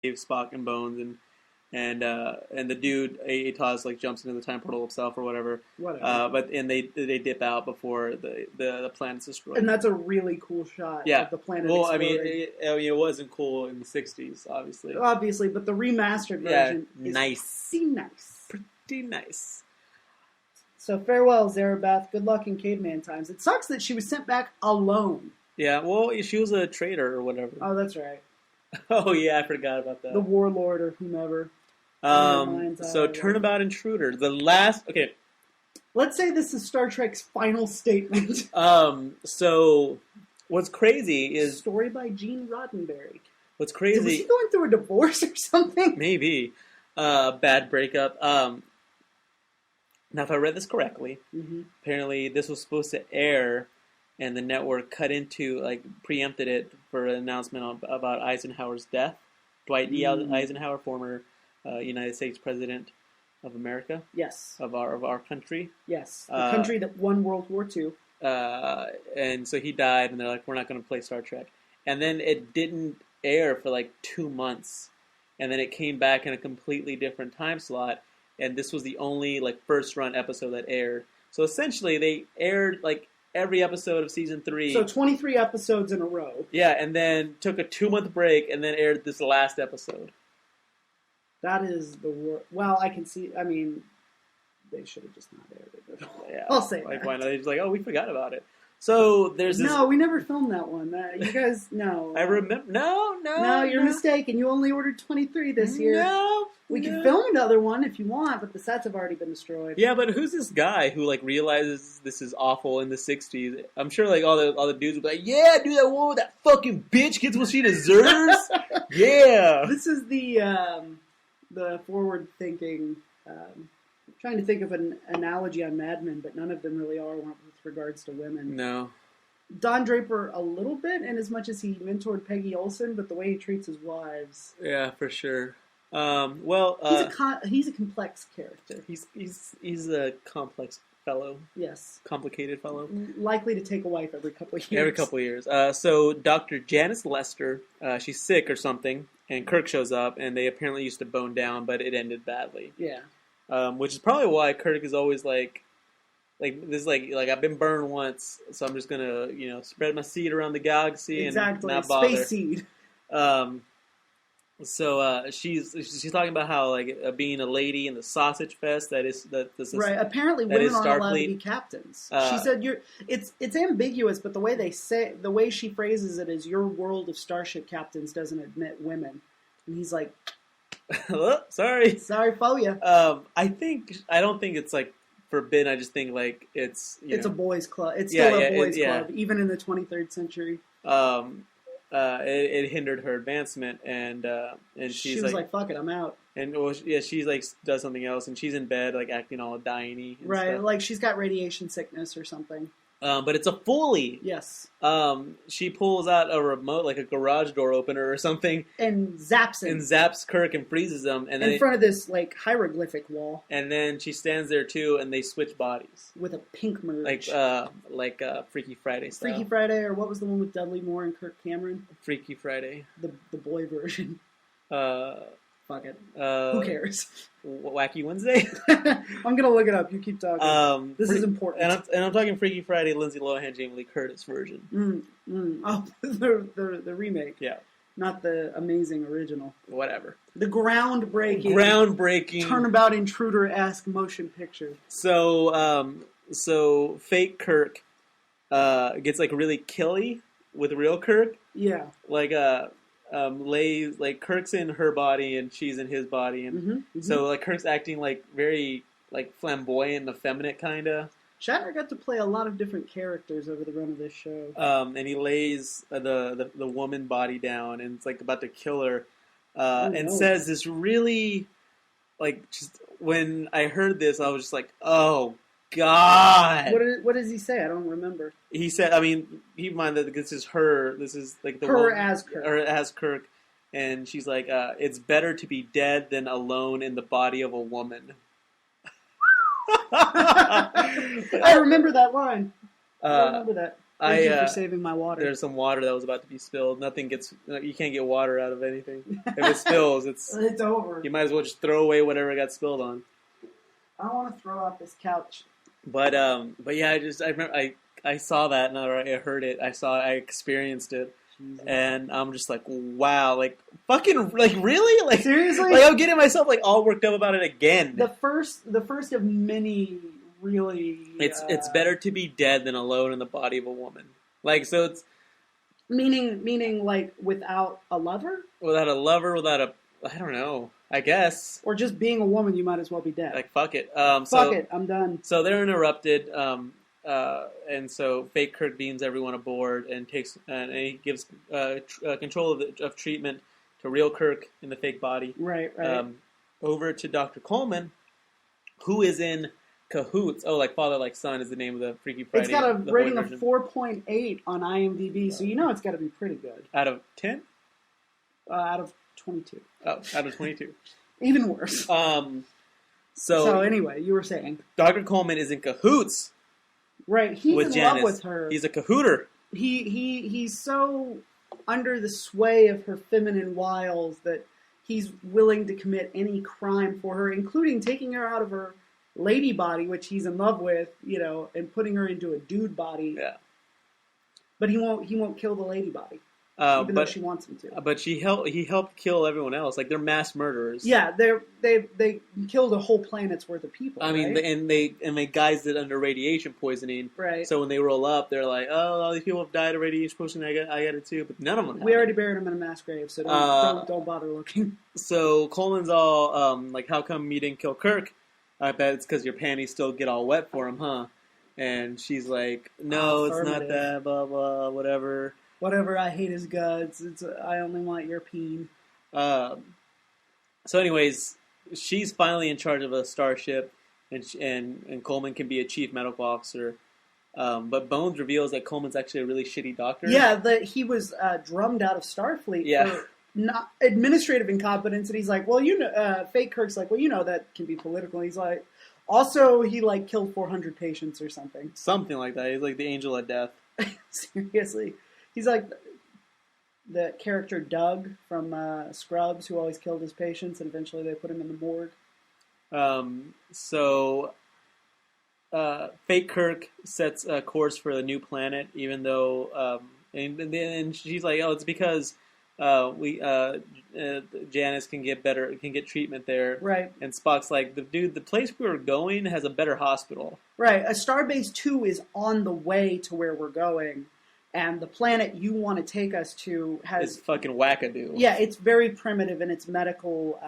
Spock and Bones, and the dude Atos like jumps into the time portal himself or whatever. Whatever. But they dip out before the planet's destroyed. And that's a really cool shot of the planet exploding. It wasn't cool in the 60s, obviously. Obviously, but the remastered version is pretty nice. Pretty nice. So farewell, Zarabeth. Good luck in caveman times. It sucks that she was sent back alone. Yeah, well, she was a traitor or whatever. Oh, that's right. Oh, yeah, I forgot about that. The warlord or whomever. So Turnabout Intruder. The last... Okay. Let's say this is Star Trek's final statement. So what's crazy is... Story by Gene Roddenberry. What's crazy... Was he going through a divorce or something? Maybe. Bad breakup. Now, if I read this correctly, apparently this was supposed to air, and the network cut into, preempted it for an announcement about Eisenhower's death. Dwight D. Eisenhower, former United States President of America. Yes. Of our country. Yes. The country that won World War II. And so he died, and they're like, we're not going to play Star Trek. And then it didn't air for 2 months. And then it came back in a completely different time slot. And this was the only first run episode that aired. So essentially, they aired every episode of season 3. So 23 episodes in a row. Yeah, and then took a 2-month break, and then aired this last episode. That is the worst. Well, I can see. I mean, they should have just not aired it at all. Yeah, I'll say that. Why not? They're just we forgot about it. So there's this... No, we never filmed that one. You guys, no. I remember. No, you're mistaken. You only ordered 23 this year. No. We can film another one if you want, but the sets have already been destroyed. Yeah, but who's this guy who realizes this is awful in the 60s? I'm sure all the dudes would be like, yeah, do that one with that fucking bitch gets what she deserves. Yeah. This is the forward thinking. Trying to think of an analogy on Mad Men, but none of them really are with regards to women. No. Don Draper a little bit, in as much as he mentored Peggy Olson, but the way he treats his wives. Yeah, for sure. He's a complex character. He's a complex fellow. Yes. Complicated fellow. Likely to take a wife every couple of years. Every couple of years. So Dr. Janice Lester, she's sick or something, and Kirk shows up, and they apparently used to bone down, but it ended badly. Yeah. Which is probably why Kirk is always this I've been burned once, so I'm just gonna spread my seed around the galaxy and not bother. Space seed. So she's talking about how being a lady in the sausage fest right. Apparently, women aren't allowed to be captains. She said it's ambiguous, but the way she phrases it is your world of starship captains doesn't admit women, and he's like. Sorry for you. I don't think it's forbidden. I just think it's a boys' club. It's still a boys' club, even in the 23rd century. It hindered her advancement, and she was like, "Fuck it, I'm out." And she's does something else, and she's in bed acting all dying-y. Right, stuff. She's got radiation sickness or something. But it's a Foley. Yes. She pulls out a remote, a garage door opener or something, and zaps him. And zaps Kirk and freezes him, and in front of this hieroglyphic wall. And then she stands there too, and they switch bodies with a pink merge, Freaky Friday style. Freaky Friday, or what was the one with Dudley Moore and Kirk Cameron? Freaky Friday. The boy version. Fuck it. Who cares? Wacky Wednesday? I'm going to look it up. You keep talking. This is important. And I'm talking Freaky Friday, Lindsay Lohan, Jamie Lee Curtis version. Oh, the remake. Yeah. Not the amazing original. Whatever. The groundbreaking Turnabout Intruder-esque motion picture. So fake Kirk gets really killy with real Kirk. Yeah. Lays Kirk's in her body and she's in his body, and so Kirk's acting very flamboyant and effeminate kinda. Shatner got to play a lot of different characters over the run of this show. And he lays the woman body down and it's about to kill her, says this really just when I heard this I was just oh God! What does he say? I don't remember. He said, keep in mind that this is her. This is the her woman, as Kirk. Or as Kirk, and she's it's better to be dead than alone in the body of a woman. I remember that line. I remember that. Thank you for saving my water. There's some water that was about to be spilled. You can't get water out of anything. If it spills, it's over. You might as well just throw away whatever it got spilled on. I don't want to throw out this couch. But yeah, I remember I saw that and I heard it. I experienced it. Jesus. And I'm just like, wow, like fucking, like really, like seriously, like I'm getting myself like all worked up about it again. The first of many. Really, it's better to be dead than alone in the body of a woman. Like, so it's meaning like without a lover, without I don't know, I guess, or just being a woman, you might as well be dead. Like fuck it, fuck it, I'm done. So they're interrupted, and so fake Kirk beams everyone aboard and he gives control of treatment to real Kirk in the fake body. Right. Over to Dr. Coleman, who is in cahoots. Oh, like Father Like Son is the name of the Freaky Friday. It's got a rating of 4.8 on IMDb, so you know it's got to be pretty good. Out of 10? Out of 22. Oh, out of 22. Even worse. So anyway, you were saying Dr. Coleman is in cahoots. Right, he's in Janice. love with her. He's a cahooter. He's so under the sway of her feminine wiles that he's willing to commit any crime for her, including taking her out of her lady body, which he's in love with, and putting her into a dude body. Yeah. But he won't kill the lady body, even though she wants him to. But he helped kill everyone else. Like, they're mass murderers. Yeah, they killed a whole planet's worth of people. I mean, right? and they guised it under radiation poisoning. Right. So when they roll up, they're like, "Oh, all these people have died of radiation poisoning. I got it too." But none of them. We already buried them in a mass grave, so don't bother looking. So Coleman's all like, "How come you didn't kill Kirk?" I bet it's because your panties still get all wet for him, huh? And she's like, "No, it's not that. Blah blah. Whatever. Whatever. I hate his guts. I only want your peen." So, anyways, she's finally in charge of a starship, and Coleman can be a chief medical officer. But Bones reveals that Coleman's actually a really shitty doctor. Yeah, that he was drummed out of Starfleet for not administrative incompetence, and he's like, well, fake Kirk's like, well, that can be political. And he's like, also, he like killed 400 patients or something. Something like that. He's like the angel of death. Seriously. He's like the character Doug from Scrubs, who always killed his patients, and eventually they put him in the morgue. So fake Kirk sets a course for the new planet, even though, and she's like, oh, it's because Janice can get treatment there. Right. And Spock's like, the place we were going has a better hospital. Right. A Starbase 2 is on the way to where we're going, and the planet you want to take us to has... It's fucking wackadoo. Yeah, it's very primitive in its medical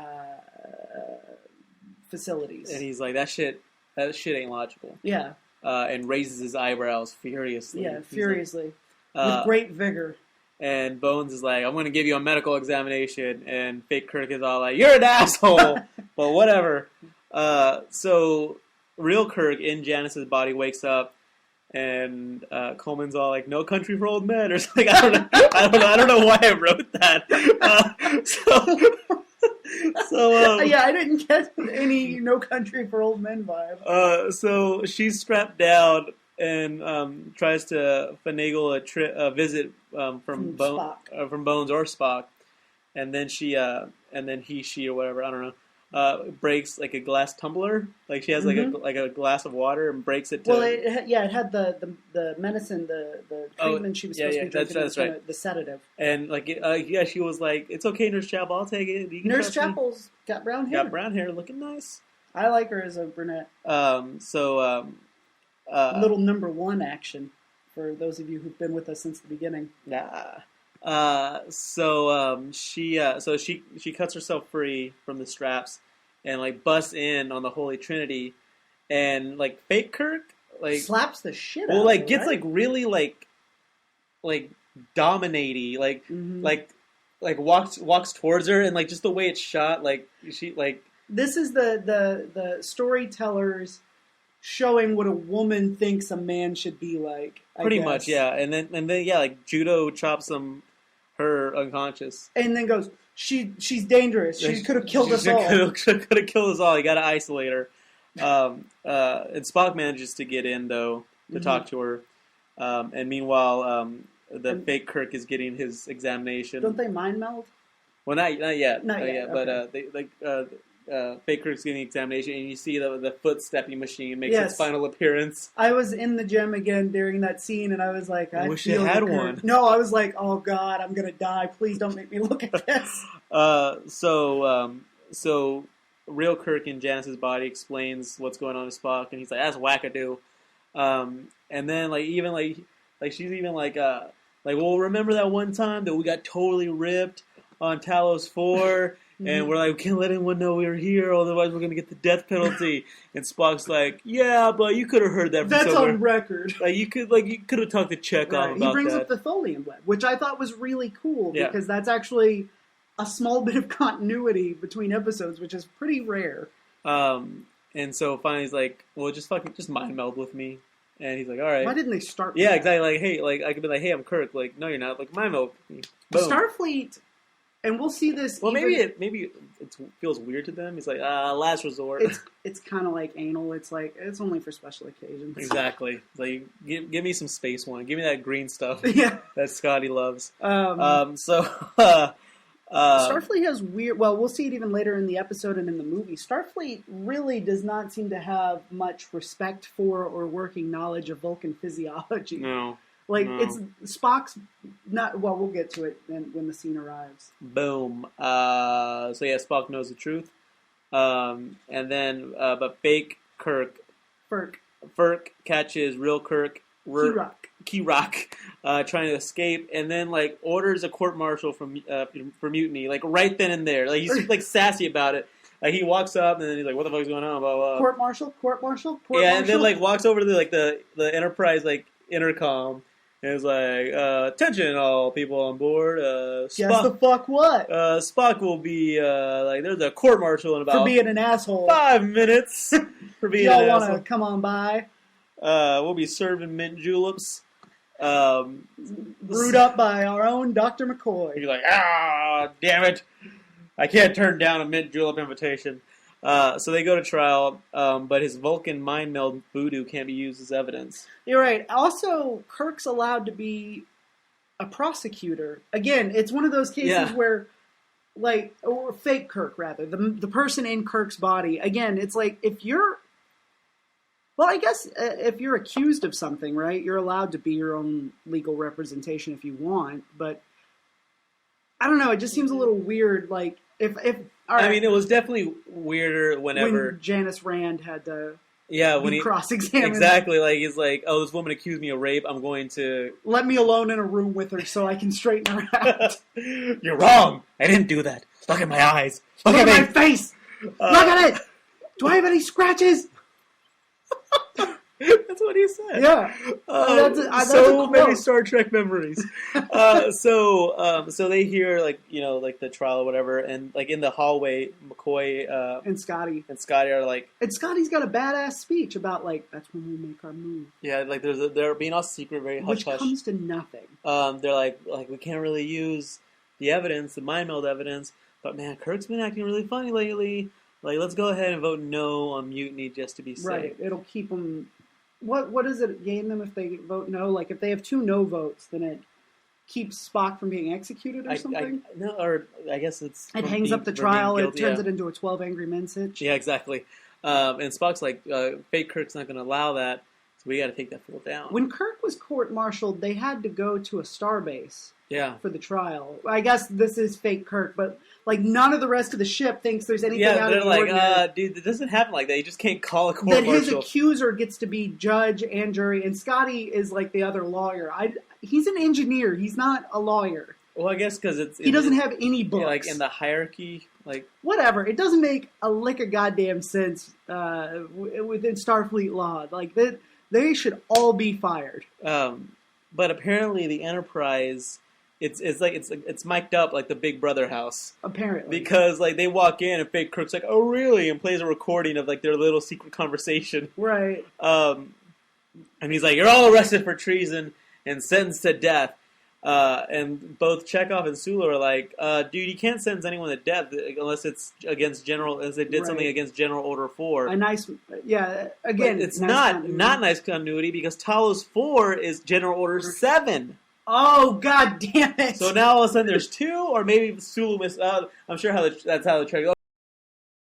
facilities. And he's like, that shit ain't logical. Yeah. And raises his eyebrows furiously. Yeah, furiously. With great vigor. And Bones is like, I'm going to give you a medical examination. And fake Kirk is all like, you're an asshole! But whatever. So real Kirk in Janice's body wakes up, and Coleman's all like, "No country for old men," or something. I don't know why I wrote that. Yeah, I didn't get any "No Country for Old Men" vibe. So she's strapped down and tries to finagle a visit from Bones or Spock, and then she or whatever, I don't know, breaks like a glass tumbler. Like she has like a glass of water and breaks it. Well, it had the medicine, the treatment she was supposed to be drinking. That's right. The sedative. And like she was like, "It's okay, Nurse Chapel, I'll take it." Nurse Chapel's got brown hair. Got brown hair, looking nice. I like her as a brunette. Little number one action for those of you who've been with us since the beginning. She cuts herself free from the straps and like busts in on the Holy Trinity, and like fake Kirk like slaps the shit out. Well, like of her, gets right? like really like dominating, like walks towards her, and like just the way it's shot, like she like this is the storytellers showing what a woman thinks a man should be like. Pretty much, yeah. And then like judo chops her unconscious, and then goes, she's dangerous. She could have killed us all. Could have killed us all. You got to isolate her. And Spock manages to get in though to talk to her, And meanwhile, the fake Kirk is getting his examination. Don't they mind meld? Well, not yet. Not yet. Okay. But fake Kirk's getting the examination, and you see the foot-stepping machine makes its final appearance. I was in the gym again during that scene, and I was like, I wish you had one. No, I was like, oh God, I'm gonna die. Please don't make me look at this. So real Kirk in Janice's body explains what's going on with Spock, and he's like, "That's wackadoo." And then she's even like, well, remember that one time that we got totally ripped on Talos 4, and we're like, we can't let anyone know we were here, otherwise we're gonna get the death penalty. And Spock's like, yeah, but you could have heard that from That's somewhere. on record. You could have talked to Chekhov about that. He brings up the Tholian web, which I thought was really cool because that's actually a small bit of continuity between episodes, which is pretty rare. And so finally he's like, well, just mind meld with me. And he's like, all right. Why didn't they start? Yeah, exactly. Like, hey, I could be like, hey, I'm Kirk. Like, no, you're not. Like, mind meld with me. Boom. Starfleet, and we'll see this. Well, maybe it feels weird to them. He's like, last resort. It's kind of like anal. It's like it's only for special occasions. Exactly. It's like, give me some space one. Give me that green stuff. Yeah. That Scotty loves. Starfleet has weird... Well, we'll see it even later in the episode and in the movie. Starfleet really does not seem to have much respect for or working knowledge of Vulcan physiology. No. It's Spock's... not. Well, we'll get to it when the scene arrives. Boom. Spock knows the truth. And then, but fake Kirk... Ferk catches real Kirk... Key-Rock, trying to escape, and then orders a court-martial for mutiny, right then and there. He's sassy about it. He walks up and then he's like, "What the fuck is going on?" Blah, blah. Court-martial. Yeah, and then walks over to the Enterprise intercom and is like, "Attention, all people on board. Guess the fuck what? Spock will be there's a court-martial in about for being an asshole. 5 minutes for being an asshole. Y'all want to come on by?" We'll be serving mint juleps. Brewed up by our own Dr. McCoy. He's like, damn it. I can't turn down a mint julep invitation. So they go to trial, but his Vulcan mind meld voodoo can't be used as evidence. You're right. Also, Kirk's allowed to be a prosecutor. Again, it's one of those cases where, or fake Kirk, rather. The person in Kirk's body. Again, it's like, if you're... Well, I guess if you're accused of something, right, you're allowed to be your own legal representation if you want. But I don't know. It just seems a little weird. If all right, I mean, it was definitely weirder when Janice Rand had to when he cross-examined. Exactly. He's like, oh, this woman accused me of rape. I'm going to let me alone in a room with her so I can straighten her out. You're wrong. I didn't do that. Look at my eyes. Look at my face. Look at it. Do I have any scratches? That's what he said. Yeah. So many Star Trek memories. So they hear the trial or whatever, and in the hallway, McCoy and Scotty are like, and Scotty's got a badass speech about that's when we make our move. Yeah, they're being all secret, very hush hush. Which comes to nothing. They're like we can't really use the evidence, the mind meld evidence, but man, Kirk's been acting really funny lately. Let's go ahead and vote no on mutiny just to be safe. Right. It'll keep them... What does it gain them if they vote no? If they have 2 no votes, then it keeps Spock from being executed or something? I guess it's... It hangs up the trial. It turns it into a 12 Angry Men sitch. Yeah, exactly. And Spock's like, fake Kirk's not going to allow that, so we got to take that fool down. When Kirk was court-martialed, they had to go to a starbase for the trial. I guess this is fake Kirk, but... none of the rest of the ship thinks there's anything out of the ordinary. Yeah, they're like, dude, it doesn't happen like that. You just can't call a court-martial. That his accuser gets to be judge and jury, and Scotty is the other lawyer. He's an engineer. He's not a lawyer. Well, I guess because he doesn't have any books. In the hierarchy, whatever. It doesn't make a lick of goddamn sense within Starfleet law. They should all be fired. But apparently the Enterprise... It's mic'd up like the Big Brother house. Apparently. Because they walk in and fake Kirk's like, oh really? And plays a recording of their little secret conversation. Right. And he's like, you're all arrested for treason and sentenced to death. And both Chekhov and Sulu are like, dude, you can't sentence anyone to death unless it's against unless they did something against General Order 4. A nice, again, but it's not nice continuity because Talos 4 is General Order 7. Oh, god damn it! So now all of a sudden there's 2, or maybe Sulu missed out. I'm sure that's how the trailer goes.